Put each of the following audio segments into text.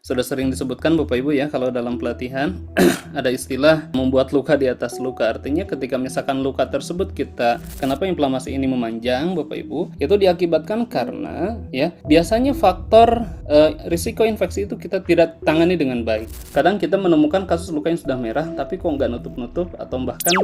Sudah sering disebutkan Bapak Ibu ya, kalau dalam pelatihan ada istilah membuat luka di atas luka. Artinya ketika misalkan luka tersebut kenapa inflamasi ini memanjang Bapak Ibu, itu diakibatkan karena ya biasanya faktor risiko infeksi itu kita tidak tangani dengan baik. Kadang kita menemukan kasus luka yang sudah merah tapi kok nggak nutup-nutup, atau bahkan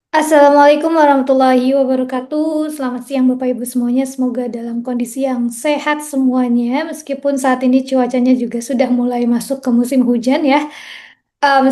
Assalamualaikum warahmatullahi wabarakatuh. Selamat siang Bapak Ibu semuanya. Semoga dalam kondisi yang sehat semuanya. Meskipun saat ini cuacanya juga sudah mulai masuk ke musim hujan ya.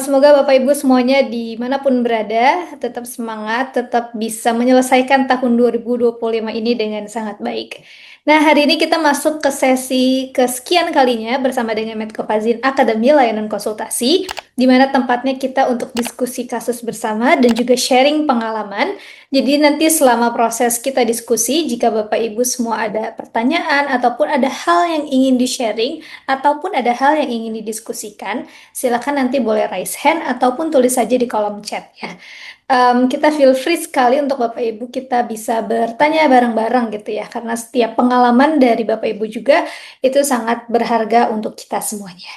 Semoga Bapak Ibu semuanya dimanapun berada tetap semangat, tetap bisa menyelesaikan tahun 2025 ini dengan sangat baik. Nah, hari ini kita masuk ke sesi kesekian kalinya bersama dengan Medcofazin Akademi Layanan Konsultasi, di mana tempatnya kita untuk diskusi kasus bersama dan juga sharing pengalaman. Jadi nanti selama proses kita diskusi, jika Bapak Ibu semua ada pertanyaan ataupun ada hal yang ingin di-sharing ataupun ada hal yang ingin didiskusikan, silakan nanti boleh raise hand ataupun tulis saja di kolom chat ya. Kita feel free sekali untuk Bapak Ibu kita bisa bertanya bareng-bareng gitu ya, karena setiap pengalaman dari Bapak Ibu juga itu sangat berharga untuk kita semuanya.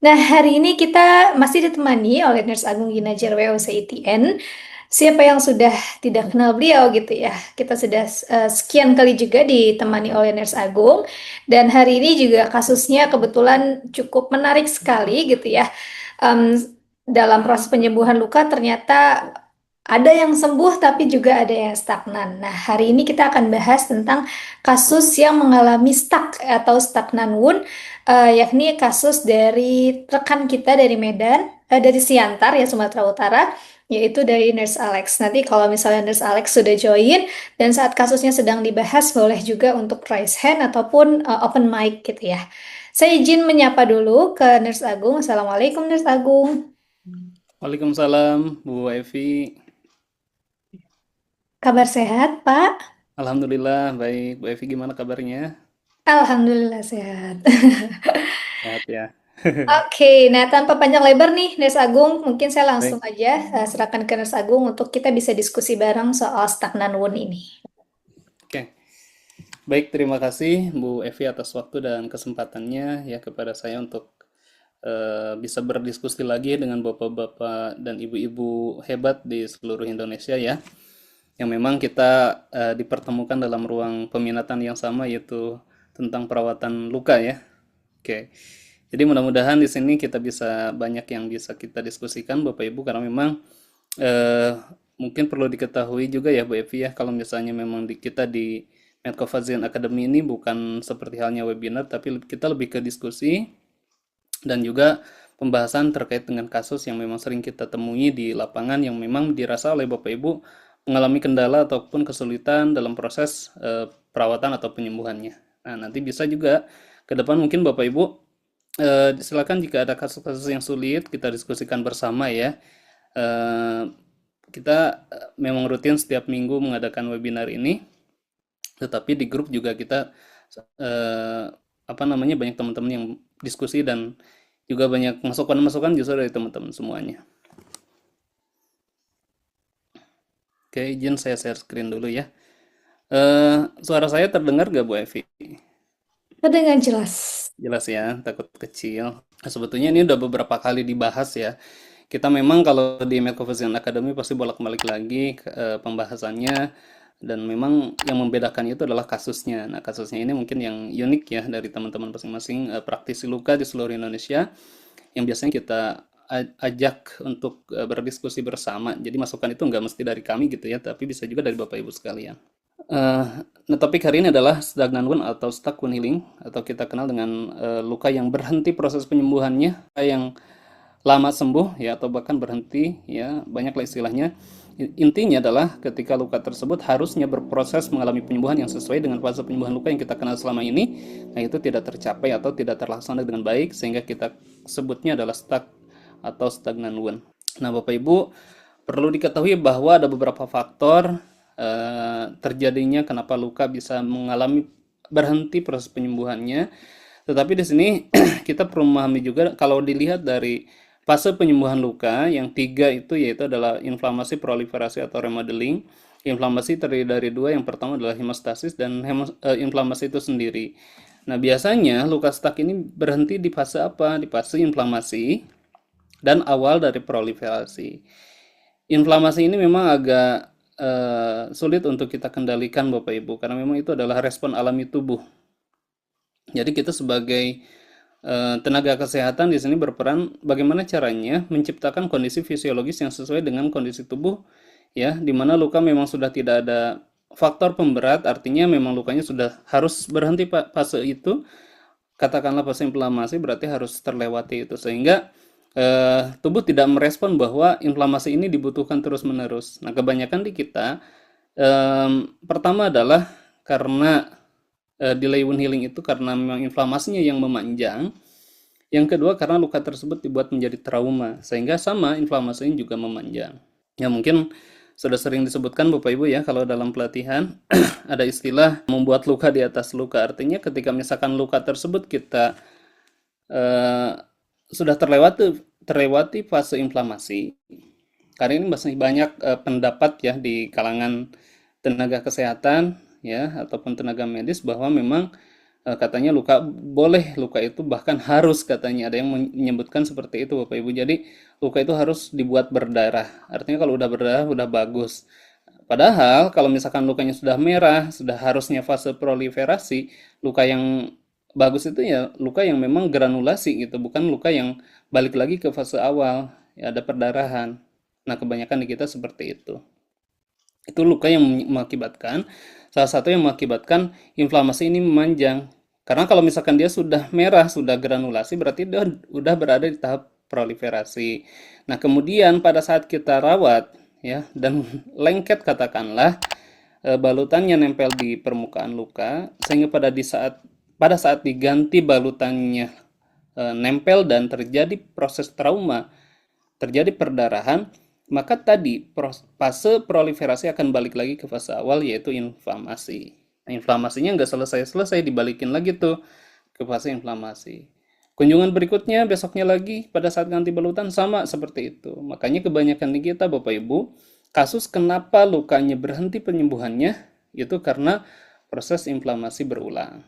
Nah, hari ini kita masih ditemani oleh Nurse Agung Ginajar WOCITN. Siapa yang sudah tidak kenal beliau gitu ya. Kita sudah sekian kali juga ditemani oleh Nurse Agung, dan hari ini juga kasusnya kebetulan cukup menarik sekali gitu ya. Em, Dalam proses penyembuhan luka ternyata ada yang sembuh tapi juga ada yang stagnan. Nah, hari ini kita akan bahas tentang kasus yang mengalami stuck atau stagnan wound, yakni kasus dari rekan kita dari Medan, dari Siantar ya, Sumatera Utara, yaitu dari Nurse Alex. Nanti kalau misalnya Nurse Alex sudah join dan saat kasusnya sedang dibahas, boleh juga untuk raise hand ataupun open mic gitu ya. Saya izin menyapa dulu ke Nurse Agung. Assalamualaikum Nurse Agung. Waalaikumsalam Bu Evi. Kabar sehat, Pak? Alhamdulillah baik. Bu Evi gimana kabarnya? Alhamdulillah sehat. Sehat ya. Oke, nah tanpa panjang lebar nih, Nurse Agung, mungkin saya langsung Baik. aja serahkan ke Nurse Agung untuk kita bisa diskusi bareng soal stagnan wound ini. Oke. Baik, terima kasih Bu Evi atas waktu dan kesempatannya ya kepada saya untuk bisa berdiskusi lagi dengan bapak-bapak dan ibu-ibu hebat di seluruh Indonesia ya. Yang memang kita dipertemukan dalam ruang peminatan yang sama, yaitu tentang perawatan luka ya. Oke. Jadi mudah-mudahan di sini kita bisa banyak yang bisa kita diskusikan Bapak Ibu, karena memang eh, mungkin perlu diketahui juga ya Bu Evi ya, kalau misalnya memang kita di Medcofazin Academy ini bukan seperti halnya webinar, tapi kita lebih ke diskusi dan juga pembahasan terkait dengan kasus yang memang sering kita temui di lapangan, yang memang dirasa oleh Bapak Ibu mengalami kendala ataupun kesulitan dalam proses perawatan atau penyembuhannya. Nah, nanti bisa juga ke depan mungkin Bapak Ibu silakan jika ada kasus-kasus yang sulit kita diskusikan bersama ya. Eh, kita memang rutin setiap minggu mengadakan webinar ini, tetapi di grup juga kita eh, banyak teman-teman yang diskusi dan juga banyak masukan-masukan justru dari teman-teman semuanya. Oke, izin saya share screen dulu ya. Suara saya terdengar gak Bu Evi? Terdengar jelas. Jelas ya, takut kecil. Nah, sebetulnya ini udah beberapa kali dibahas ya. Kita memang kalau di Medcofazin Academy pasti bolak-balik lagi pembahasannya, dan memang yang membedakan itu adalah kasusnya. Nah, kasusnya ini mungkin yang unik ya dari teman-teman masing-masing praktisi luka di seluruh Indonesia, yang biasanya kita ajak untuk berdiskusi bersama. Jadi masukan itu nggak mesti dari kami gitu ya, tapi bisa juga dari Bapak Ibu sekalian. Eh, nah, topik hari ini adalah stagnant wound atau stuck wound healing, atau kita kenal dengan luka yang berhenti proses penyembuhannya, yang lama sembuh ya, atau bahkan berhenti ya, banyaklah istilahnya. Intinya adalah ketika luka tersebut harusnya berproses mengalami penyembuhan yang sesuai dengan fase penyembuhan luka yang kita kenal selama ini, nah itu tidak tercapai atau tidak terlaksana dengan baik, sehingga kita sebutnya adalah stuck atau stagnant wound. Nah, Bapak Ibu, perlu diketahui bahwa ada beberapa faktor terjadinya kenapa luka bisa mengalami berhenti proses penyembuhannya. Tetapi di sini kita perlu memahami juga kalau dilihat dari fase penyembuhan luka yang tiga itu yaitu adalah inflamasi, proliferasi atau remodeling. Inflamasi terdiri dari dua, yang pertama adalah hemostasis dan inflamasi itu sendiri. Nah, biasanya luka stuck ini berhenti di fase apa? Di fase inflamasi dan awal dari proliferasi. Inflamasi ini memang agak sulit untuk kita kendalikan Bapak Ibu karena memang itu adalah respon alami tubuh. Jadi kita sebagai tenaga kesehatan di sini berperan bagaimana caranya menciptakan kondisi fisiologis yang sesuai dengan kondisi tubuh, ya, di mana luka memang sudah tidak ada faktor pemberat, artinya memang lukanya sudah harus berhenti fase itu, katakanlah fase inflamasi, berarti harus terlewati itu sehingga tubuh tidak merespon bahwa inflamasi ini dibutuhkan terus-menerus. Nah, kebanyakan di kita pertama adalah karena delay wound healing itu karena memang inflamasinya yang memanjang. Yang kedua karena luka tersebut dibuat menjadi trauma, sehingga sama inflamasinya juga memanjang. Ya mungkin sudah sering disebutkan Bapak Ibu ya, kalau dalam pelatihan ada istilah membuat luka di atas luka. Artinya ketika misalkan luka tersebut kita sudah terlewati fase inflamasi. Karena ini masih banyak pendapat ya di kalangan tenaga kesehatan ya ataupun tenaga medis bahwa memang katanya luka itu bahkan harus, katanya ada yang menyebutkan seperti itu Bapak Ibu. Jadi luka itu harus dibuat berdarah. Artinya kalau udah berdarah udah bagus. Padahal kalau misalkan lukanya sudah merah, sudah harusnya fase proliferasi, luka yang bagus itu ya luka yang memang granulasi gitu, bukan luka yang balik lagi ke fase awal, ya ada perdarahan. Nah, kebanyakan di kita seperti itu. Itu luka yang mengakibatkan, salah satu yang mengakibatkan inflamasi ini memanjang. Karena kalau misalkan dia sudah merah, sudah granulasi, berarti dia udah berada di tahap proliferasi. Nah, kemudian pada saat kita rawat, ya, dan lengket katakanlah, balutannya nempel di permukaan luka, sehingga pada saat diganti balutannya nempel dan terjadi proses trauma, terjadi perdarahan, maka tadi fase proliferasi akan balik lagi ke fase awal yaitu inflamasi. Nah, inflamasinya nggak selesai-selesai, dibalikin lagi tuh ke fase inflamasi. Kunjungan berikutnya besoknya lagi pada saat ganti balutan sama seperti itu. Makanya kebanyakan di kita Bapak Ibu, kasus kenapa lukanya berhenti penyembuhannya itu karena proses inflamasi berulang.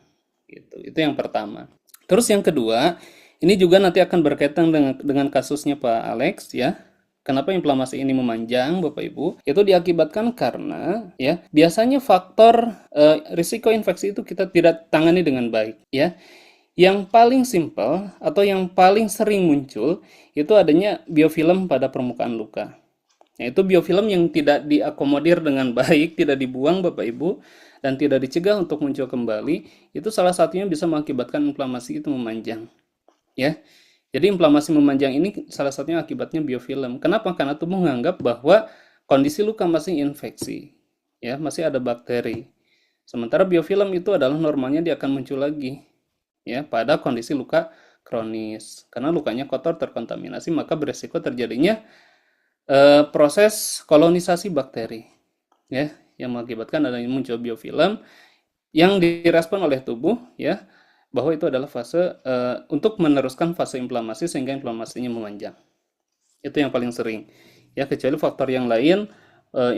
Itu yang pertama. Terus yang kedua, ini juga nanti akan berkaitan dengan kasusnya Pak Alex ya. Kenapa inflamasi ini memanjang, Bapak Ibu? Itu diakibatkan karena ya biasanya faktor risiko infeksi itu kita tidak tangani dengan baik ya. Yang paling simpel atau yang paling sering muncul itu adanya biofilm pada permukaan luka. Nah, itu biofilm yang tidak diakomodir dengan baik, tidak dibuang Bapak Ibu, dan tidak dicegah untuk muncul kembali, itu salah satunya bisa mengakibatkan inflamasi itu memanjang. Ya, jadi inflamasi memanjang ini salah satunya akibatnya biofilm. Kenapa? Karena tubuh menganggap bahwa kondisi luka masih infeksi, ya masih ada bakteri. Sementara biofilm itu adalah normalnya dia akan muncul lagi, ya pada kondisi luka kronis. Karena lukanya kotor terkontaminasi, maka beresiko terjadinya proses kolonisasi bakteri, ya yang mengakibatkan adanya muncul biofilm yang direspon oleh tubuh, ya bahwa itu adalah fase untuk meneruskan fase inflamasi sehingga inflamasinya memanjang. Itu yang paling sering. Ya, kecuali faktor yang lain,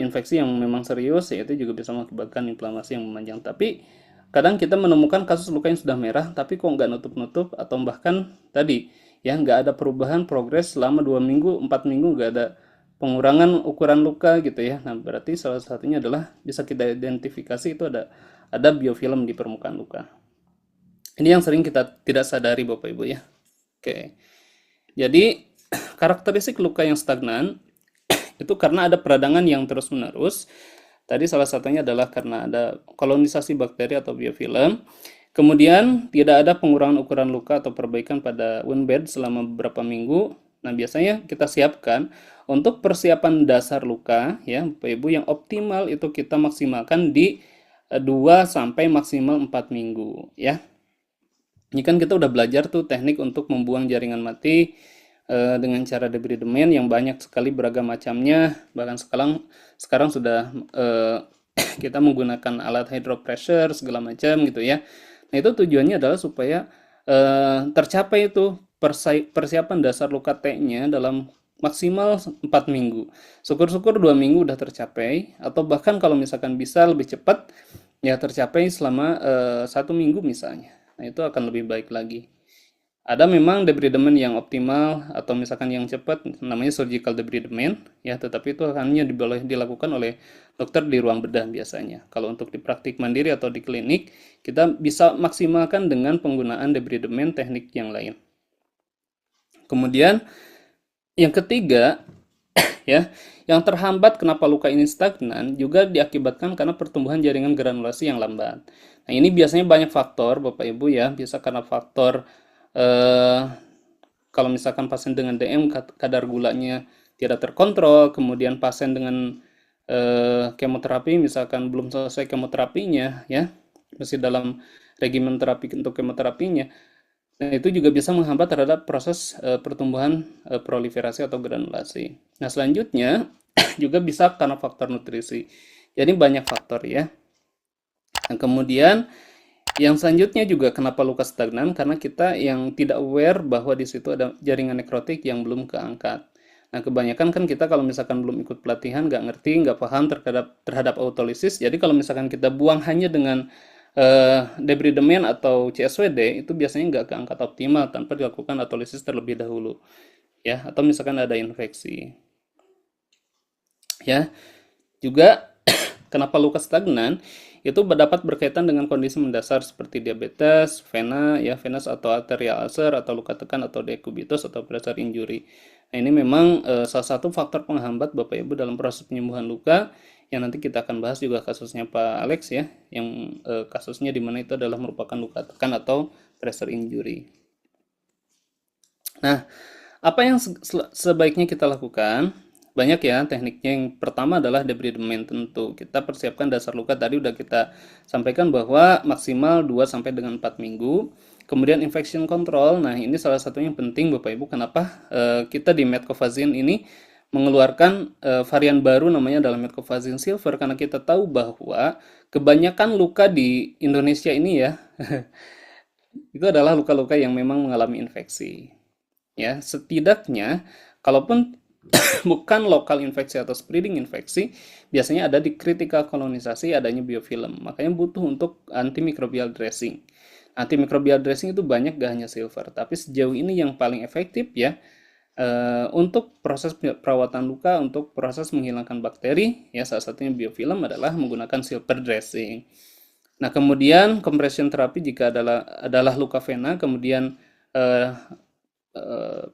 infeksi yang memang serius, ya itu juga bisa mengakibatkan inflamasi yang memanjang. Tapi kadang kita menemukan kasus luka yang sudah merah, tapi kok nggak nutup-nutup, atau bahkan tadi, ya nggak ada perubahan progres selama 2 minggu, 4 minggu, nggak ada pengurangan ukuran luka gitu ya. Nah, berarti salah satunya adalah bisa kita identifikasi itu ada biofilm di permukaan luka. Ini yang sering kita tidak sadari Bapak Ibu ya. Oke. Jadi karakteristik luka yang stagnan itu karena ada peradangan yang terus-menerus. Tadi salah satunya adalah karena ada kolonisasi bakteri atau biofilm. Kemudian tidak ada pengurangan ukuran luka atau perbaikan pada wound bed selama beberapa minggu. Nah, biasanya kita siapkan untuk persiapan dasar luka ya, Bapak Ibu, yang optimal itu kita maksimalkan di 2 sampai maksimal 4 minggu ya. Ini kan kita udah belajar tuh teknik untuk membuang jaringan mati dengan cara debridement yang banyak sekali beragam macamnya. Bahkan sekarang sudah kita menggunakan alat hydropressure segala macam gitu ya. Nah, itu tujuannya adalah supaya tercapai itu persiapan dasar luka T-nya dalam maksimal 4 minggu. Syukur-syukur 2 minggu udah tercapai, atau bahkan kalau misalkan bisa lebih cepat, ya tercapai selama 1 minggu misalnya. Nah, itu akan lebih baik lagi. Ada memang debridement yang optimal atau misalkan yang cepat, namanya surgical debridement ya, tetapi itu hanya boleh dilakukan oleh dokter di ruang bedah biasanya. Kalau untuk di praktik mandiri atau di klinik, kita bisa maksimalkan dengan penggunaan debridement teknik yang lain. Kemudian yang ketiga ya, yang terhambat kenapa luka ini stagnan juga diakibatkan karena pertumbuhan jaringan granulasi yang lambat. Nah, ini biasanya banyak faktor, Bapak Ibu ya, bisa karena faktor eh, kalau misalkan pasien dengan DM kadar gulanya tidak terkontrol, kemudian pasien dengan kemoterapi misalkan belum selesai kemoterapinya ya, masih dalam regimen terapi untuk kemoterapinya. Nah, itu juga bisa menghambat terhadap proses pertumbuhan proliferasi atau granulasi. Nah, selanjutnya juga bisa karena faktor nutrisi. Jadi banyak faktor ya. Nah, kemudian yang selanjutnya juga kenapa luka stagnan? Karena kita yang tidak aware bahwa di situ ada jaringan nekrotik yang belum keangkat. Nah, kebanyakan kan kita kalau misalkan belum ikut pelatihan, nggak ngerti, nggak paham terhadap autolisis. Jadi kalau misalkan kita buang hanya dengan debridement atau CSWD, itu biasanya nggak keangkat optimal tanpa dilakukan autolisis terlebih dahulu. Ya, atau misalkan ada infeksi. Ya, juga kenapa luka stagnan itu dapat berkaitan dengan kondisi mendasar seperti diabetes, vena, ya venous atau arterial ulcer atau luka tekan atau dekubitus atau pressure injury. Nah, ini memang salah satu faktor penghambat Bapak Ibu dalam proses penyembuhan luka yang nanti kita akan bahas juga kasusnya Pak Alex ya, yang kasusnya di mana itu adalah merupakan luka tekan atau pressure injury. Nah, apa yang sebaiknya kita lakukan? Banyak ya tekniknya. Yang pertama adalah debridement tentu. Kita persiapkan dasar luka tadi udah kita sampaikan bahwa maksimal 2 sampai dengan 4 minggu. Kemudian infection control. Nah, ini salah satunya yang penting Bapak Ibu. Kenapa kita di Metcovazine ini mengeluarkan varian baru namanya adalah Metcovazine Silver, karena kita tahu bahwa kebanyakan luka di Indonesia ini ya itu adalah luka-luka yang memang mengalami infeksi. Ya, setidaknya kalaupun bukan lokal infeksi atau spreading infeksi, biasanya ada di critical kolonisasi adanya biofilm. Makanya butuh untuk antimicrobial dressing. Antimicrobial dressing itu banyak, gak hanya silver, tapi sejauh ini yang paling efektif ya untuk proses perawatan luka, untuk proses menghilangkan bakteri, ya salah satunya biofilm adalah menggunakan silver dressing. Nah, kemudian compression terapi jika adalah luka vena, kemudian eh,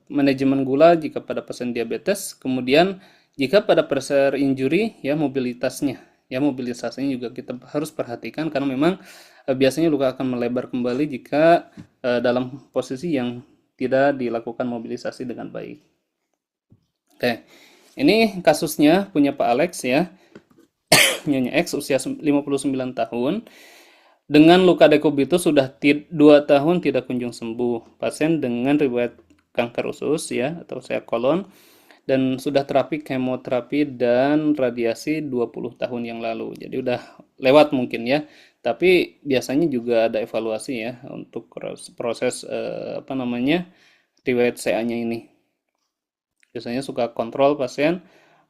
manajemen gula jika pada pasien diabetes, kemudian jika pada pressure injury ya mobilitasnya, ya mobilisasinya juga kita harus perhatikan karena memang biasanya luka akan melebar kembali jika dalam posisi yang tidak dilakukan mobilisasi dengan baik. Oke, ini kasusnya punya Pak Alex ya, Nyonya X usia 59 tahun. Dengan luka dekubitus sudah 2 tahun tidak kunjung sembuh. Pasien dengan riwayat kanker usus ya atau saya kolon dan sudah terapi kemoterapi dan radiasi 20 tahun yang lalu. Jadi udah lewat mungkin ya. Tapi biasanya juga ada evaluasi ya untuk proses apa namanya riwayat CA-nya ini. Biasanya suka kontrol pasien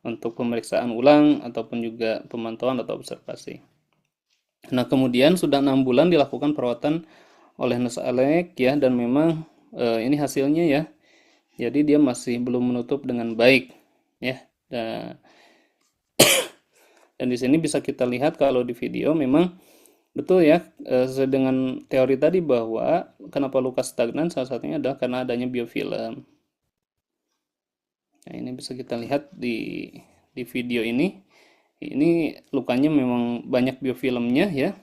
untuk pemeriksaan ulang ataupun juga pemantauan atau observasi. Nah, kemudian sudah 6 bulan dilakukan perawatan oleh nurse Alec ya, dan memang ini hasilnya ya. Jadi dia masih belum menutup dengan baik ya. Dan di sini bisa kita lihat kalau di video memang betul ya, sesuai dengan teori tadi bahwa kenapa luka stagnan salah satunya adalah karena adanya biofilm. Nah, ini bisa kita lihat di video ini. Ini lukanya memang banyak biofilmnya ya,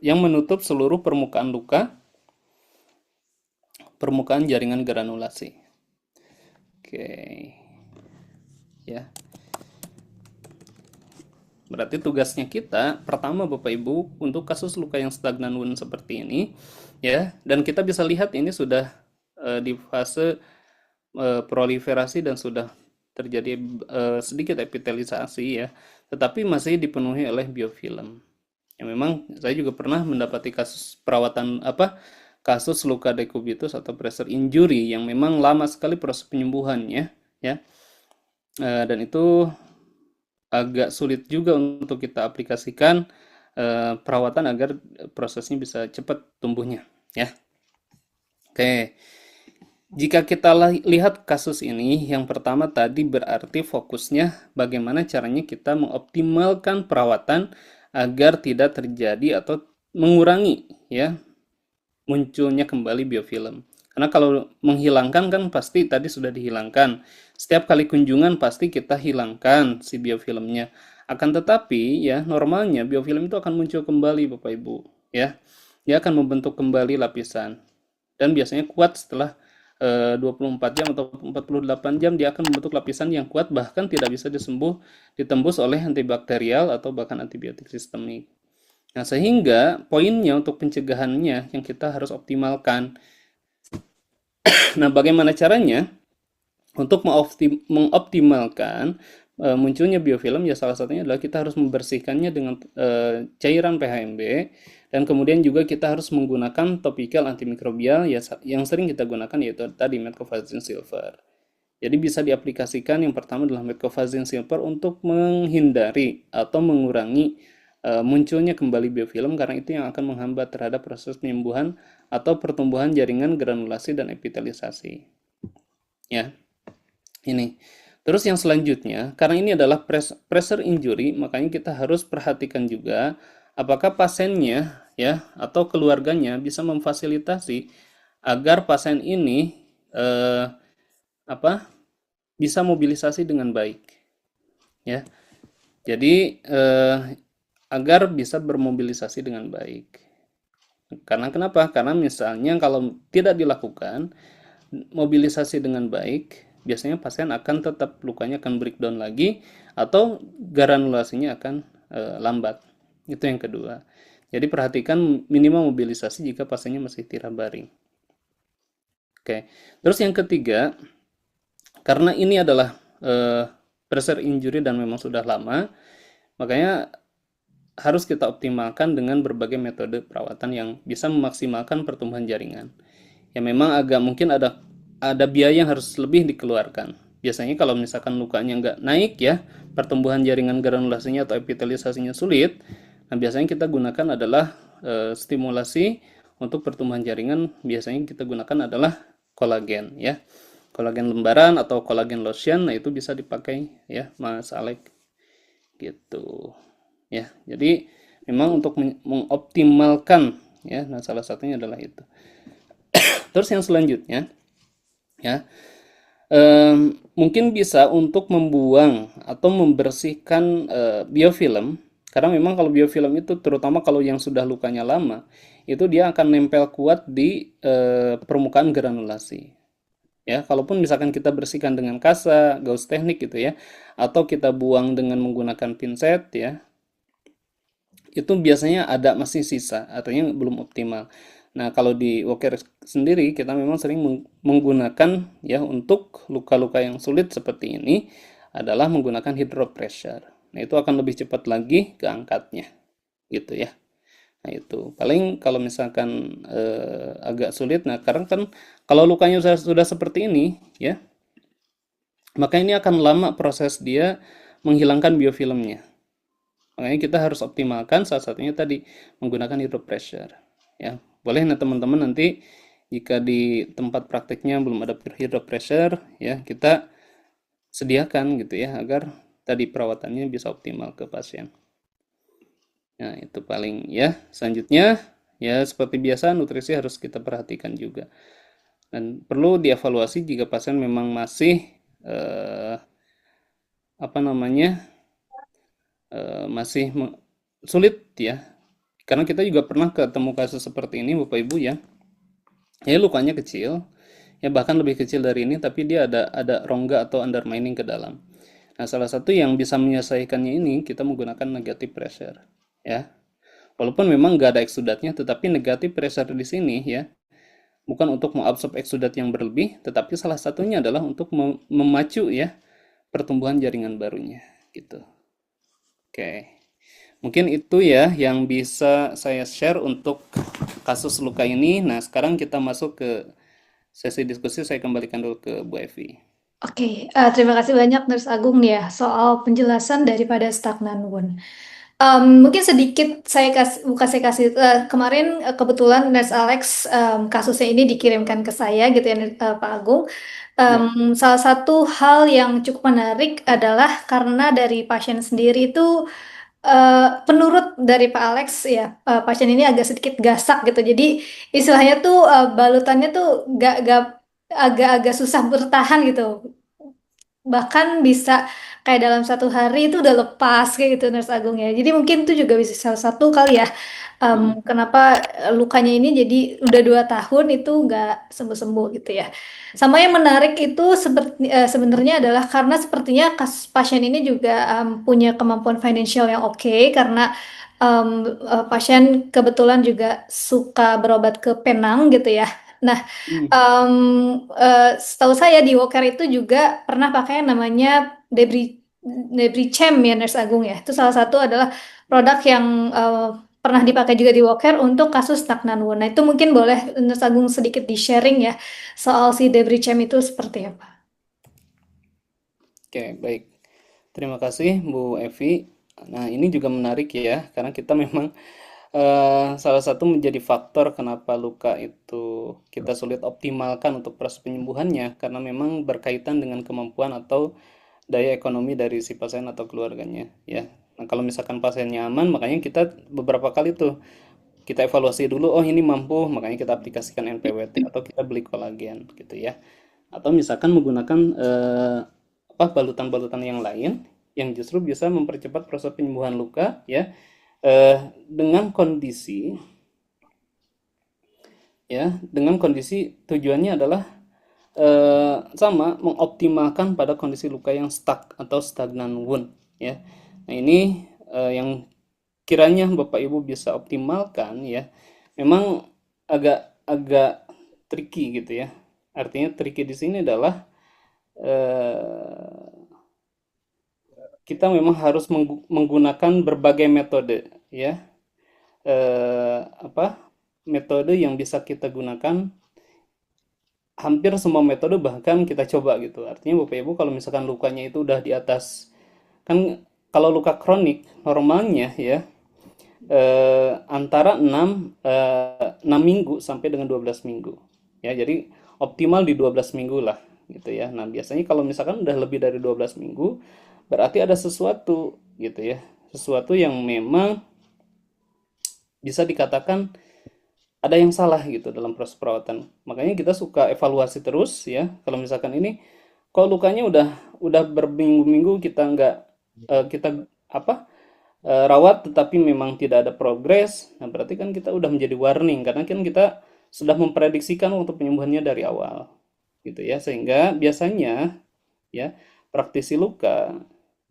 yang menutup seluruh permukaan luka, permukaan jaringan granulasi. Oke. Ya. Berarti tugasnya kita pertama Bapak Ibu untuk kasus luka yang stagnan wound seperti ini ya, dan kita bisa lihat ini sudah di fase proliferasi dan sudah terjadi sedikit epitelisasi ya, tetapi masih dipenuhi oleh biofilm. Ya memang saya juga pernah mendapati kasus perawatan kasus luka dekubitus atau pressure injury yang memang lama sekali proses penyembuhannya, ya. Dan itu agak sulit juga untuk kita aplikasikan perawatan agar prosesnya bisa cepat tumbuhnya, ya. Oke, jika kita lihat kasus ini, yang pertama tadi berarti fokusnya bagaimana caranya kita mengoptimalkan perawatan agar tidak terjadi atau mengurangi, ya, munculnya kembali biofilm. Karena kalau menghilangkan kan pasti tadi sudah dihilangkan. Setiap kali kunjungan pasti kita hilangkan si biofilmnya. Akan tetapi ya normalnya biofilm itu akan muncul kembali Bapak Ibu, ya. Dia akan membentuk kembali lapisan. Dan biasanya kuat setelah 24 jam atau 48 jam dia akan membentuk lapisan yang kuat, bahkan tidak bisa ditembus oleh antibakterial atau bahkan antibiotik sistemik. Nah, sehingga poinnya untuk pencegahannya yang kita harus optimalkan. Nah, bagaimana caranya untuk mengoptimalkan munculnya biofilm? Ya salah satunya adalah kita harus membersihkannya dengan cairan PHMB, dan kemudian juga kita harus menggunakan topikal antimikrobial ya, yang sering kita gunakan yaitu tadi Metcovazine Silver. Jadi bisa diaplikasikan, yang pertama adalah Metcovazine Silver untuk menghindari atau mengurangi munculnya kembali biofilm, karena itu yang akan menghambat terhadap proses penyembuhan atau pertumbuhan jaringan granulasi dan epitelisasi. Ya, ini. Terus yang selanjutnya, karena ini adalah pressure injury, makanya kita harus perhatikan juga apakah pasiennya ya atau keluarganya bisa memfasilitasi agar pasien ini bisa mobilisasi dengan baik, ya. Jadi agar bisa bermobilisasi dengan baik. Karena kenapa? Karena misalnya kalau tidak dilakukan mobilisasi dengan baik, biasanya pasien akan tetap lukanya akan breakdown lagi atau granulasinya akan lambat. Itu yang kedua. Jadi perhatikan minimal mobilisasi jika pasiennya masih tiarap baring. Oke. Terus yang ketiga, karena ini adalah pressure injury dan memang sudah lama, makanya harus kita optimalkan dengan berbagai metode perawatan yang bisa memaksimalkan pertumbuhan jaringan. Ya memang agak mungkin ada biaya yang harus lebih dikeluarkan. Biasanya kalau misalkan lukanya nggak naik ya, pertumbuhan jaringan granulasinya atau epitelisasinya sulit, nah biasanya kita gunakan adalah stimulasi untuk pertumbuhan jaringan. Biasanya kita gunakan adalah kolagen ya. Kolagen lembaran atau kolagen lotion, nah itu bisa dipakai ya Mas Alek gitu. Ya, jadi memang untuk mengoptimalkan ya, nah salah satunya adalah itu. Terus yang selanjutnya ya, mungkin bisa untuk membuang atau membersihkan biofilm, karena memang kalau biofilm itu terutama kalau yang sudah lukanya lama itu dia akan nempel kuat di permukaan granulasi. Ya, kalaupun misalkan kita bersihkan dengan kasa, gauss teknik gitu ya, atau kita buang dengan menggunakan pinset ya, itu biasanya ada masih sisa, artinya belum optimal. Nah, kalau di Woker sendiri kita memang sering menggunakan ya untuk luka-luka yang sulit seperti ini adalah menggunakan hydropressure. Nah, itu akan lebih cepat lagi keangkatnya. Gitu ya. Nah, itu paling kalau misalkan agak sulit, nah karena kan kalau lukanya sudah seperti ini ya, maka ini akan lama proses dia menghilangkan biofilmnya. Makanya kita harus optimalkan, salah satunya tadi menggunakan hydropressure. Ya, boleh nih teman-teman nanti jika di tempat prakteknya belum ada hydropressure, ya kita sediakan gitu ya agar tadi perawatannya bisa optimal ke pasien. Nah, itu paling ya. Selanjutnya ya seperti biasa nutrisi harus kita perhatikan juga. Dan perlu dievaluasi jika pasien memang masih masih sulit ya, karena kita juga pernah ketemu kasus seperti ini Bapak Ibu ya. Ya lukanya kecil, ya bahkan lebih kecil dari ini, tapi dia ada rongga atau undermining ke dalam. Nah, salah satu yang bisa menyelesaikannya ini kita menggunakan negative pressure ya. Walaupun memang nggak ada eksudatnya, tetapi negative pressure di sini ya bukan untuk mengabsorb eksudat yang berlebih, tetapi salah satunya adalah untuk memacu ya pertumbuhan jaringan barunya gitu. Oke. Mungkin itu ya yang bisa saya share untuk kasus luka ini. Nah, sekarang kita masuk ke sesi diskusi. Saya kembalikan dulu ke Bu Evi. Oke, terima kasih banyak Nurse Agung nih ya soal penjelasan daripada stagnan wound. Mungkin sedikit saya kasih, bukan saya kasih, kemarin kebetulan Nurse Alex kasusnya ini dikirimkan ke saya gitu ya Pak Agung. Ya. Salah satu hal yang cukup menarik adalah karena dari pasien sendiri itu penurut dari Pak Alex ya, pasien ini agak sedikit gasak gitu. Jadi istilahnya tuh balutannya tuh gak agak-agak susah bertahan gitu. Bahkan bisa kayak dalam 1 hari itu udah lepas kayak gitu Nurse Agung ya. Jadi mungkin itu juga bisa salah satu kali ya, Mm-mm. kenapa lukanya ini jadi udah 2 tahun itu nggak sembuh-sembuh gitu ya. Sama yang menarik itu seperti sebenarnya adalah karena sepertinya pasien ini juga punya kemampuan financial yang oke karena em, pasien kebetulan juga suka berobat ke Penang gitu ya. Nah, Mm. setahu saya di Walker itu juga pernah pakai yang namanya Debricem ya Nurse Agung ya. Itu salah satu adalah produk yang pernah dipakai juga di Walker untuk kasus stagnan wound. Nah itu mungkin boleh Nurse Agung sedikit di-sharing ya soal si Debricem itu seperti apa. Oke, baik. Terima kasih Bu Evi. Nah, ini juga menarik ya, karena kita memang salah satu menjadi faktor kenapa luka itu kita sulit optimalkan untuk proses penyembuhannya, karena memang berkaitan dengan kemampuan atau daya ekonomi dari si pasien atau keluarganya, ya. Nah, kalau misalkan pasiennya aman, makanya kita beberapa kali tuh kita evaluasi dulu, oh ini mampu, makanya kita aplikasikan NPWT atau kita beli kolagen gitu ya. Atau misalkan menggunakan apa balutan-balutan yang lain yang justru bisa mempercepat proses penyembuhan luka ya, dengan kondisi dengan kondisi tujuannya adalah sama mengoptimalkan pada kondisi luka yang stuck atau stagnan wound ya. Nah, ini yang kiranya Bapak Ibu bisa optimalkan ya. Memang agak agak tricky gitu ya. Artinya tricky di sini adalah eh, kita memang harus menggunakan berbagai metode ya. Apa? Metode yang bisa kita gunakan, hampir semua metode bahkan kita coba gitu. Artinya Bapak Ibu kalau misalkan lukanya itu udah di atas, kan kalau luka kronik normalnya ya antara 6 minggu sampai dengan 12 minggu. Ya, jadi optimal di 12 minggu lah gitu ya. Nah, biasanya kalau misalkan udah lebih dari 12 minggu berarti ada sesuatu gitu ya. Sesuatu yang memang bisa dikatakan ada yang salah gitu dalam proses perawatan. Makanya kita suka evaluasi terus ya. Kalau misalkan ini kok lukanya udah berminggu-minggu kita nggak kita apa rawat tetapi memang tidak ada progres. Nah, berarti kan kita udah menjadi warning karena kan kita sudah memprediksikan untuk penyembuhannya dari awal gitu ya. Sehingga biasanya ya praktisi luka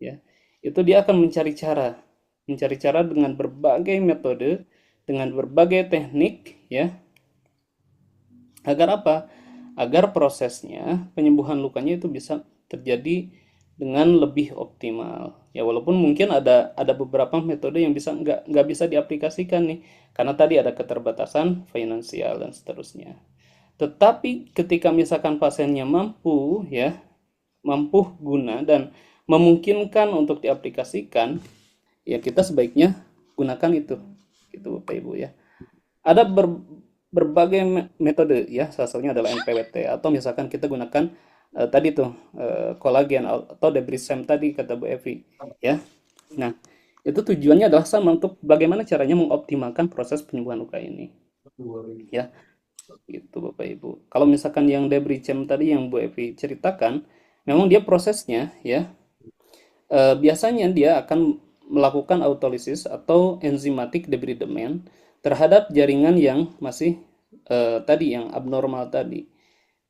ya itu dia akan mencari cara dengan berbagai metode, dengan berbagai teknik ya, agar apa? Agar prosesnya penyembuhan lukanya itu bisa terjadi dengan lebih optimal. Ya walaupun mungkin ada beberapa metode yang nggak bisa diaplikasikan nih, karena tadi ada keterbatasan finansial dan seterusnya. Tetapi ketika misalkan pasiennya mampu ya, mampu guna dan memungkinkan untuk diaplikasikan, ya kita sebaiknya gunakan itu. Gitu Bapak Ibu ya. Ada berbagai metode ya, salah satunya adalah NPWT atau misalkan kita gunakan tadi tuh kolagen atau debrisem tadi kata Bu Evi ya. Nah, itu tujuannya adalah sama untuk bagaimana caranya mengoptimalkan proses penyembuhan luka ini ya. Gitu Bapak Ibu. Kalau misalkan yang debrisem tadi yang Bu Evi ceritakan, memang dia prosesnya ya biasanya dia akan melakukan autolisis atau enzimatic debridement terhadap jaringan yang masih tadi yang abnormal tadi,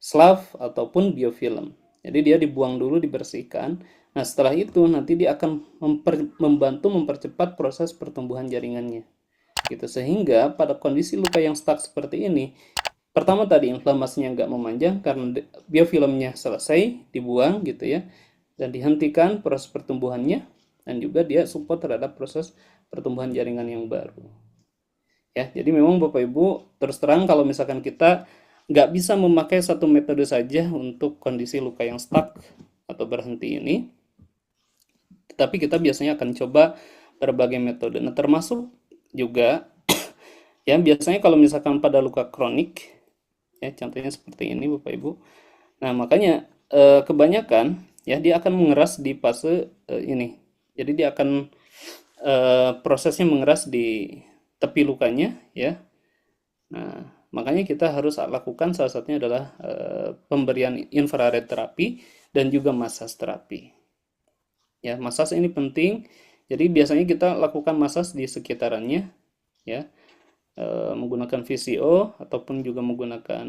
SLAV ataupun biofilm. Jadi dia dibuang dulu, dibersihkan. Nah, setelah itu nanti dia akan membantu mempercepat proses pertumbuhan jaringannya. Gitu. Sehingga pada kondisi luka yang stuck seperti ini, pertama tadi inflamasinya nggak memanjang karena biofilmnya selesai dibuang gitu ya, dan dihentikan proses pertumbuhannya. dan juga dia support terhadap proses pertumbuhan jaringan yang baru. Ya, jadi memang Bapak Ibu terus terang kalau misalkan kita nggak bisa memakai satu metode saja untuk kondisi luka yang stuck atau berhenti ini, tetapi kita biasanya akan coba berbagai metode. Nah, termasuk juga ya biasanya kalau misalkan pada luka kronik, ya contohnya seperti ini Bapak Ibu. Nah, makanya kebanyakan ya dia akan mengeras di fase ini. Jadi dia akan prosesnya mengeras di tepi lukanya ya. Nah, makanya kita harus lakukan salah satunya adalah pemberian infrared terapi dan juga massage terapi. Ya, massage ini penting. Jadi biasanya kita lakukan massage di sekitarannya ya, menggunakan VCO ataupun juga menggunakan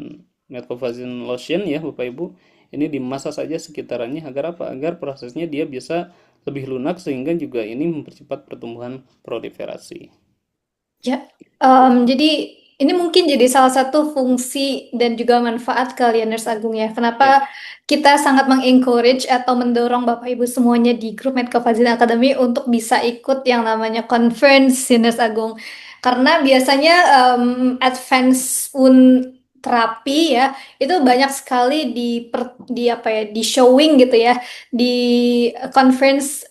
Metcovazine lotion ya Bapak Ibu. Ini dimasak saja sekitarannya agar apa? Agar prosesnya dia bisa lebih lunak sehingga juga ini mempercepat pertumbuhan proliferasi. Ya, jadi ini mungkin jadi salah satu fungsi dan juga manfaat kalian Nurse Agung ya. Ya, Kenapa kita sangat mengencourage atau mendorong Bapak Ibu semuanya di grup Medcovazine Academy untuk bisa ikut yang namanya conference ya, Nurse Agung. Karena biasanya advance wound terapi ya itu banyak sekali di apa ya di showing gitu ya di conference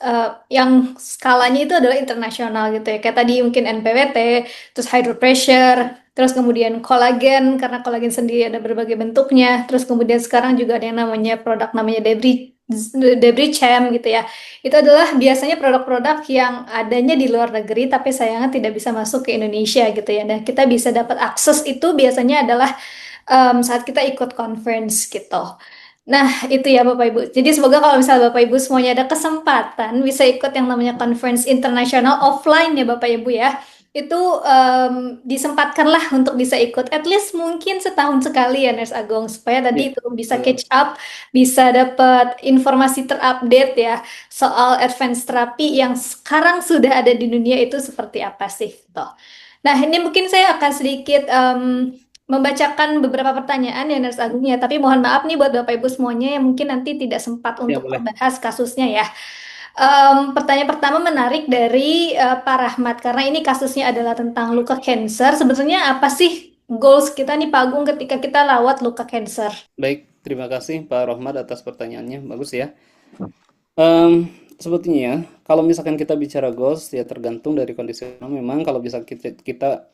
yang skalanya itu adalah internasional gitu ya kayak tadi mungkin NPWT terus hydropressure, terus kemudian kolagen, karena kolagen sendiri ada berbagai bentuknya, terus kemudian sekarang juga ada yang namanya produk namanya Debris Chem gitu ya. Itu adalah biasanya produk-produk yang adanya di luar negeri tapi sayangnya tidak bisa masuk ke Indonesia gitu ya. Dan kita bisa dapat akses itu biasanya adalah saat kita ikut conference gitu. Nah, itu ya Bapak Ibu. Jadi semoga kalau misalnya Bapak Ibu semuanya ada kesempatan bisa ikut yang namanya conference internasional offline ya Bapak Ibu ya. Itu disempatkanlah untuk bisa ikut at least mungkin setahun sekali ya Nurse Agung supaya ya, tadi itu bisa betul. catch up, bisa dapat informasi terupdate ya soal advance terapi yang sekarang sudah ada di dunia itu seperti apa sih toh. Nah, ini mungkin saya akan sedikit membacakan beberapa pertanyaan ya Nurse Agung ya, tapi mohon maaf nih buat Bapak Ibu semuanya yang mungkin nanti tidak sempat Ya, untuk boleh. membahas kasusnya ya. Pertanyaan pertama menarik dari Pak Rahmat karena ini kasusnya adalah tentang luka cancer. Sebenarnya apa sih goals kita nih Pak Agung ketika kita rawat luka cancer? Baik, terima kasih Pak Rohmat atas pertanyaannya. Bagus ya. Sebetulnya kalau misalkan kita bicara goals ya tergantung dari kondisi orang. Memang kalau bisa kita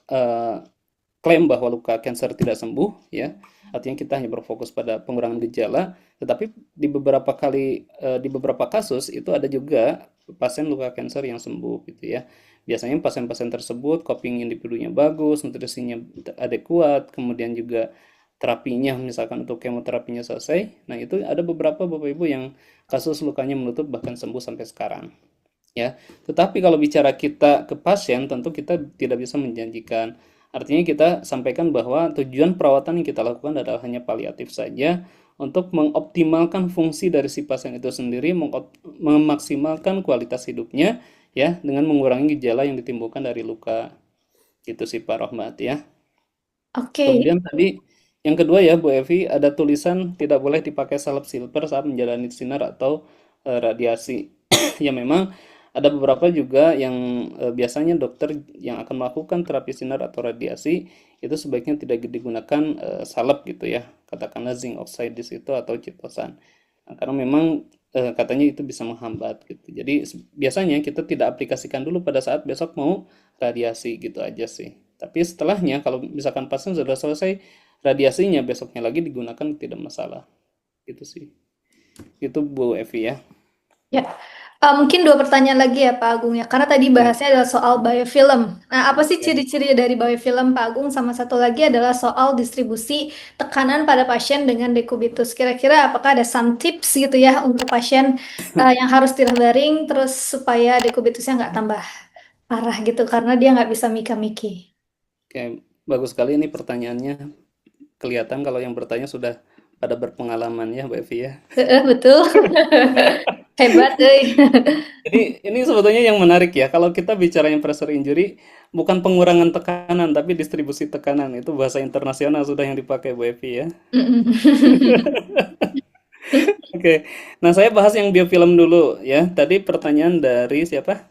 klaim bahwa luka kanker tidak sembuh ya, artinya kita hanya berfokus pada pengurangan gejala, tetapi di beberapa kasus itu ada juga pasien luka kanker yang sembuh gitu ya. Biasanya pasien-pasien tersebut coping individunya bagus, nutrisinya adekuat, kemudian juga terapinya misalkan untuk kemoterapinya selesai. Nah, itu ada beberapa Bapak Ibu yang kasus lukanya menutup bahkan sembuh sampai sekarang. Ya, tetapi kalau bicara kita ke pasien, tentu kita tidak bisa menjanjikan. Artinya kita sampaikan bahwa tujuan perawatan yang kita lakukan adalah hanya paliatif saja untuk mengoptimalkan fungsi dari si pasien itu sendiri, memaksimalkan kualitas hidupnya ya dengan mengurangi gejala yang ditimbulkan dari luka. Itu sih Pak Rohmat ya. Oke. Kemudian tadi yang kedua ya Bu Evi ada tulisan tidak boleh dipakai salep silver saat menjalani sinar atau radiasi. Ya memang ada beberapa juga yang biasanya dokter yang akan melakukan terapi sinar atau radiasi itu sebaiknya tidak digunakan salep gitu ya. Katakanlah zinc oxide di situ atau chitosan. Nah, karena memang katanya itu bisa menghambat gitu. Jadi biasanya kita tidak aplikasikan dulu pada saat besok mau radiasi gitu aja sih. Tapi setelahnya kalau misalkan pasien sudah selesai radiasinya besoknya lagi digunakan tidak masalah. Gitu sih. Itu Bu Evi ya. Ya, mungkin dua pertanyaan lagi ya Pak Agung ya, karena tadi Ya. bahasnya adalah soal biofilm. Nah, apa sih Ya. ciri-ciri dari biofilm Pak Agung? Sama satu lagi adalah soal distribusi tekanan pada pasien dengan dekubitus. Kira-kira apakah ada some tips gitu ya untuk pasien yang harus tidur baring, terus supaya dekubitusnya nggak tambah parah gitu, karena dia nggak bisa mika-miki. Oke, bagus sekali ini pertanyaannya. Kelihatan kalau yang bertanya sudah pada berpengalaman ya, Mbak Evi ya. Betul. Hebat, euy. Jadi ini sebetulnya yang menarik ya. Kalau kita bicara yang pressure injury, bukan pengurangan tekanan, tapi distribusi tekanan. Itu bahasa internasional sudah yang dipakai Bu Evi ya. Oke. Nah, saya bahas yang biofilm dulu ya. Tadi pertanyaan dari siapa?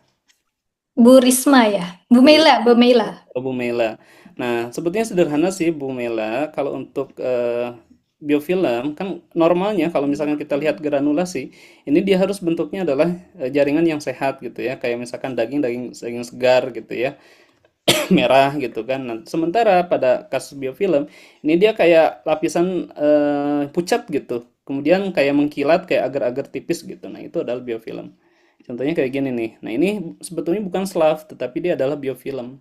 Bu Risma ya, Bu Bu Mela, Bu Mela. Oh, Bu Mela. Nah, sebetulnya sederhana sih Bu Mela. Kalau untuk biofilm, kan normalnya kalau misalkan kita lihat granulasi, ini dia harus bentuknya adalah jaringan yang sehat gitu ya. Kayak misalkan daging, daging, daging segar gitu ya, merah gitu kan. Nah, sementara pada kasus biofilm, ini dia kayak lapisan pucat gitu. Kemudian kayak mengkilat, kayak agar-agar tipis gitu. Nah, itu adalah biofilm. Contohnya kayak gini nih. Nah, ini sebetulnya bukan SLAV, tetapi dia adalah biofilm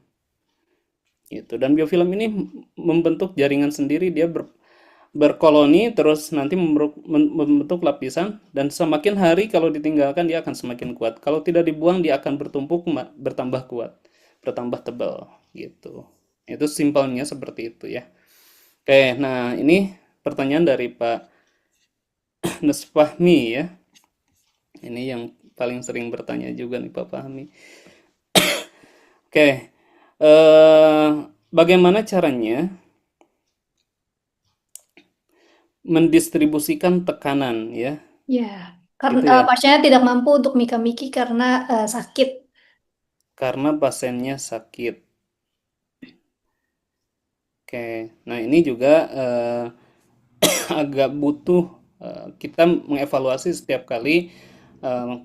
gitu. Dan biofilm ini membentuk jaringan sendiri, dia berkoloni terus nanti membentuk lapisan dan semakin hari kalau ditinggalkan dia akan semakin kuat. Kalau tidak dibuang dia akan bertumpuk bertambah kuat, bertambah tebal gitu. Itu simpelnya seperti itu ya. Oke, nah ini pertanyaan dari Pak Nusfahmi ya. Ini yang paling sering bertanya juga nih Pak Fahmi. Oke, bagaimana caranya mendistribusikan tekanan ya? Ya, karena Itu ya. pasiennya tidak mampu untuk mika-miki karena sakit. Karena pasiennya sakit. Oke, nah ini juga agak butuh kita mengevaluasi setiap kali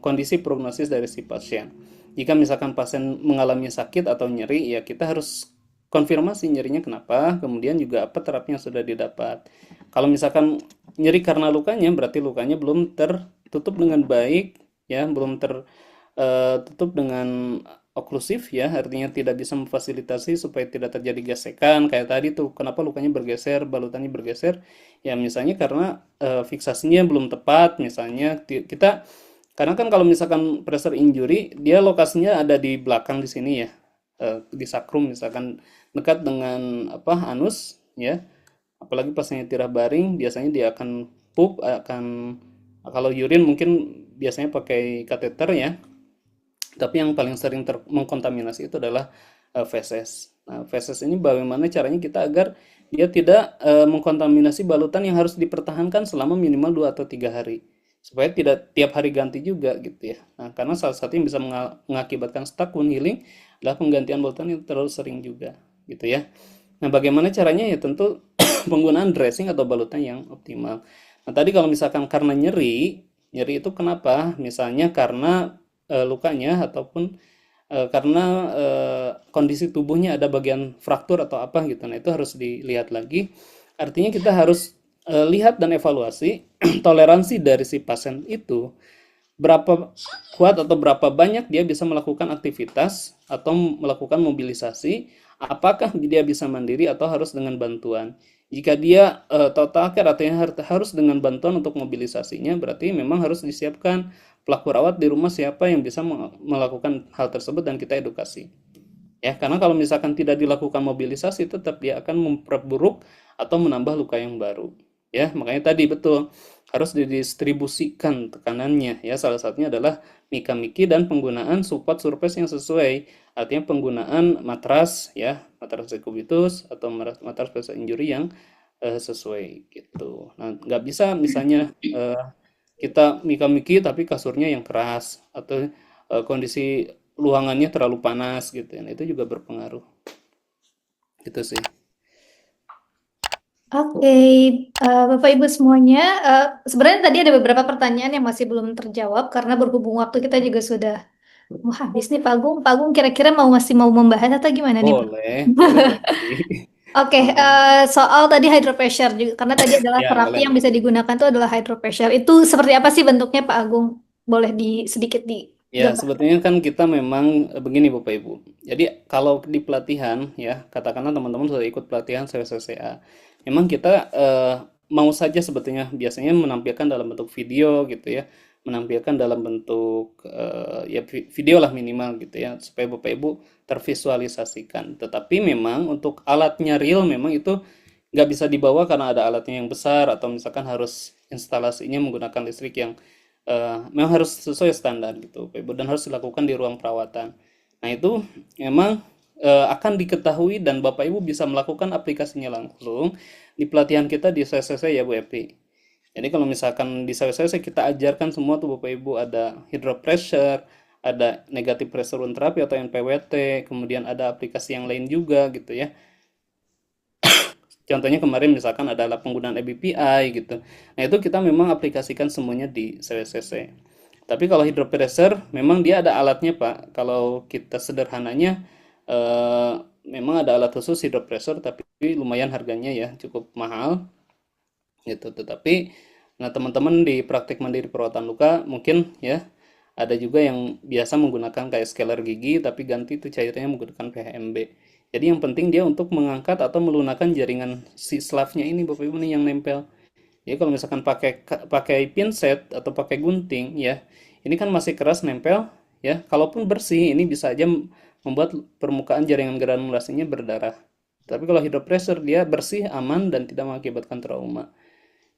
kondisi prognosis dari si pasien. Jika misalkan pasien mengalami sakit atau nyeri, ya kita harus konfirmasi nyerinya kenapa, kemudian juga apa terapi yang sudah didapat. Kalau misalkan nyeri karena lukanya, berarti lukanya belum tertutup dengan baik, ya, belum tertutup dengan oklusif ya, artinya tidak bisa memfasilitasi supaya tidak terjadi gesekan kayak tadi tuh. Kenapa lukanya bergeser, balutannya bergeser? Ya misalnya karena fiksasinya belum tepat, misalnya kita karena kan kalau misalkan pressure injury, dia lokasinya ada di belakang di sini ya, di sakrum misalkan dekat dengan apa anus ya. Apalagi pasiennya tirah baring, biasanya dia akan pup, akan kalau urin mungkin biasanya pakai kateter ya, tapi yang paling sering mengkontaminasi itu adalah feses. Nah, feses ini bagaimana caranya kita agar dia tidak mengkontaminasi balutan yang harus dipertahankan selama minimal 2 atau 3 hari. Supaya tidak tiap hari ganti juga gitu ya. Nah, karena salah satu yang bisa mengakibatkan stuck wound healing adalah penggantian balutan yang terlalu sering juga gitu ya. Nah, bagaimana caranya ya tentu penggunaan dressing atau balutan yang optimal. Nah, tadi kalau misalkan karena nyeri, nyeri itu kenapa? Misalnya karena lukanya ataupun karena kondisi tubuhnya ada bagian fraktur atau apa gitu. Nah, itu harus dilihat lagi. Artinya kita harus lihat dan evaluasi toleransi dari si pasien itu berapa kuat atau berapa banyak dia bisa melakukan aktivitas atau melakukan mobilisasi, apakah dia bisa mandiri atau harus dengan bantuan. Jika dia total care artinya harus dengan bantuan untuk mobilisasinya, berarti memang harus disiapkan pelaku rawat di rumah siapa yang bisa melakukan hal tersebut dan kita edukasi. Ya, karena kalau misalkan tidak dilakukan mobilisasi, tetap dia akan memperburuk atau menambah luka yang baru. Ya, makanya tadi betul harus didistribusikan tekanannya. Ya, salah satunya adalah mika-miki dan penggunaan support surface yang sesuai. Artinya penggunaan matras, ya, matras dekubitus atau matras pressure injury yang sesuai gitu. Nah, nggak bisa misalnya kita mika-miki tapi kasurnya yang keras atau kondisi ruangannya terlalu panas gitu ya. Nah, itu juga berpengaruh. Gitu sih. Oke, Bapak Ibu semuanya, sebenarnya tadi ada beberapa pertanyaan yang masih belum terjawab karena berhubung waktu kita juga sudah mau habis nih Pak Agung. Pak Agung kira-kira masih mau membahas atau gimana nih Pak? Boleh, boleh Lesti. Oke, soal tadi hydropressure juga karena tadi adalah Ya, terapi boleh. yang bisa digunakan itu adalah hydropressure. Itu seperti apa sih bentuknya Pak Agung? Boleh sedikit Ya, digambar. sebetulnya kan kita memang begini Bapak Ibu. Jadi kalau di pelatihan ya, katakanlah teman-teman sudah ikut pelatihan CWCCA. Memang kita mau saja sebetulnya biasanya menampilkan dalam bentuk video gitu ya. Menampilkan dalam bentuk ya video lah minimal gitu ya supaya Bapak Ibu tervisualisasikan. Tetapi memang untuk alatnya real memang itu nggak bisa dibawa karena ada alatnya yang besar atau misalkan harus instalasinya menggunakan listrik yang memang harus sesuai standar gitu Pak Ibu dan harus dilakukan di ruang perawatan. Nah, itu memang akan diketahui dan Bapak Ibu bisa melakukan aplikasinya langsung di pelatihan kita di CCC ya Bu Epi. Jadi kalau misalkan di saya kita ajarkan semua tuh Bapak Ibu, ada hydropressure, ada negative pressure wound therapy atau NPWT, kemudian ada aplikasi yang lain juga gitu ya. Contohnya kemarin misalkan adalah penggunaan EBPI gitu. Nah, itu kita memang aplikasikan semuanya di CWCC. Tapi kalau hydropressure memang dia ada alatnya, Pak. Kalau kita sederhananya eh, memang ada alat khusus hydropressure tapi lumayan harganya ya, cukup mahal gitu. Tetapi nah teman-teman di praktik mandiri perawatan luka mungkin ya ada juga yang biasa menggunakan kayak scaler gigi tapi ganti itu cairnya menggunakan PHMB. Jadi yang penting dia untuk mengangkat atau melunakkan jaringan si slavnya ini Bapak Ibu nih yang nempel. Ya kalau misalkan pakai pakai pinset atau pakai gunting ya, ini kan masih keras nempel ya. Kalaupun bersih ini bisa aja membuat permukaan jaringan granulasinya berdarah. Tapi kalau hydropressure dia bersih, aman dan tidak mengakibatkan trauma.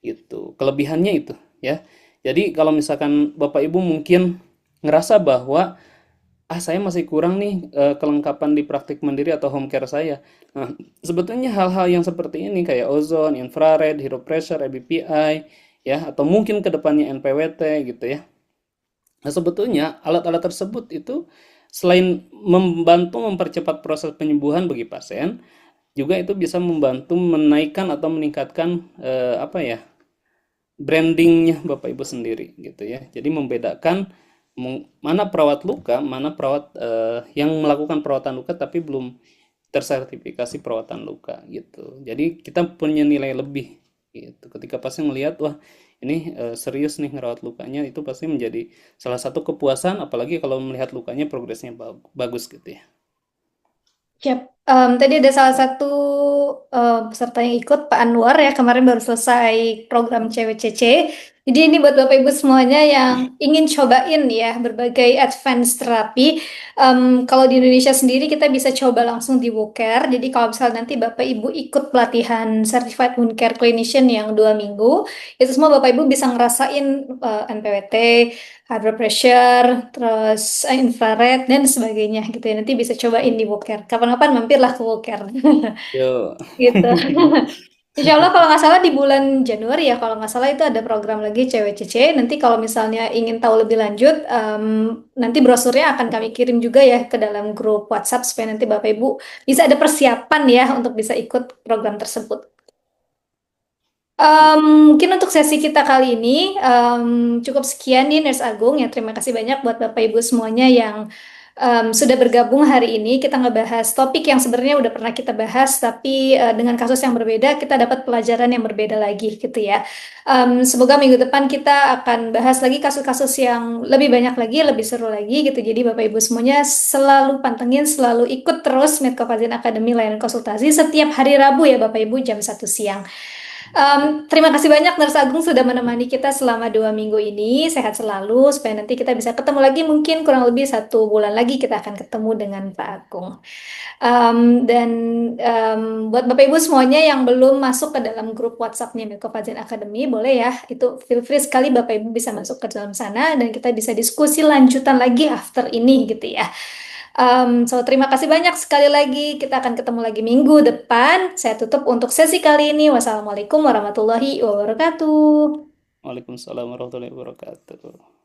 Itu kelebihannya itu ya. Jadi kalau misalkan Bapak Ibu mungkin ngerasa bahwa saya masih kurang nih kelengkapan di praktik mandiri atau home care saya. Nah, sebetulnya hal-hal yang seperti ini kayak ozon, infrared, hero pressure, EBPI, ya, atau mungkin kedepannya NPWT gitu ya. Nah, sebetulnya alat-alat tersebut itu selain membantu mempercepat proses penyembuhan bagi pasien, juga itu bisa membantu menaikkan atau meningkatkan apa ya brandingnya Bapak Ibu sendiri gitu ya. Jadi membedakan mana perawat luka, mana perawat yang melakukan perawatan luka tapi belum tersertifikasi perawatan luka gitu. Jadi kita punya nilai lebih gitu. Ketika pasien melihat wah ini serius nih ngerawat lukanya itu pasti menjadi salah satu kepuasan apalagi kalau melihat lukanya progresnya bagus gitu ya. Siap. Tadi ada salah satu peserta yang ikut, Pak Anwar ya, kemarin baru selesai program CWCC. Jadi ini buat Bapak Ibu semuanya yang ingin cobain ya berbagai advance terapi. Kalau di Indonesia sendiri kita bisa coba langsung di WOCare. Jadi kalau misalnya nanti Bapak Ibu ikut pelatihan Certified Wound Care Clinician yang 2 minggu, itu semua Bapak Ibu bisa ngerasain NPWT, high pressure, terus infrared dan sebagainya gitu ya. Nanti bisa cobain di Woker. Kapan-kapan mampirlah ke Woker. Yo. Gitu. Insya Allah kalau nggak salah di bulan Januari ya, kalau nggak salah itu ada program lagi CWCC. Nanti kalau misalnya ingin tahu lebih lanjut, nanti brosurnya akan kami kirim juga ya ke dalam grup WhatsApp supaya nanti Bapak Ibu bisa ada persiapan ya untuk bisa ikut program tersebut. Mungkin untuk sesi kita kali ini cukup sekian nih Nurse Agung ya. Terima kasih banyak buat Bapak Ibu semuanya yang sudah bergabung hari ini. Kita ngebahas topik yang sebenarnya udah pernah kita bahas, tapi dengan kasus yang berbeda kita dapat pelajaran yang berbeda lagi gitu ya. Semoga minggu depan kita akan bahas lagi kasus-kasus yang lebih banyak lagi, lebih seru lagi gitu. Jadi Bapak Ibu semuanya selalu pantengin, selalu ikut terus Medcofazin Academy layanan konsultasi setiap hari Rabu ya Bapak Ibu jam 1 siang. Terima kasih banyak Nurse Agung sudah menemani kita selama 2 minggu ini. Sehat selalu supaya nanti kita bisa ketemu lagi mungkin kurang lebih 1 bulan lagi kita akan ketemu dengan Pak Agung. Dan buat Bapak Ibu semuanya yang belum masuk ke dalam grup WhatsApp-nya Medcofazin Academy, boleh ya, itu feel free sekali Bapak Ibu bisa masuk ke dalam sana dan kita bisa diskusi lanjutan lagi after ini gitu ya. Terima kasih banyak sekali lagi. Kita akan ketemu lagi minggu depan. Saya tutup untuk sesi kali ini. Wassalamualaikum warahmatullahi wabarakatuh. Waalaikumsalam warahmatullahi wabarakatuh.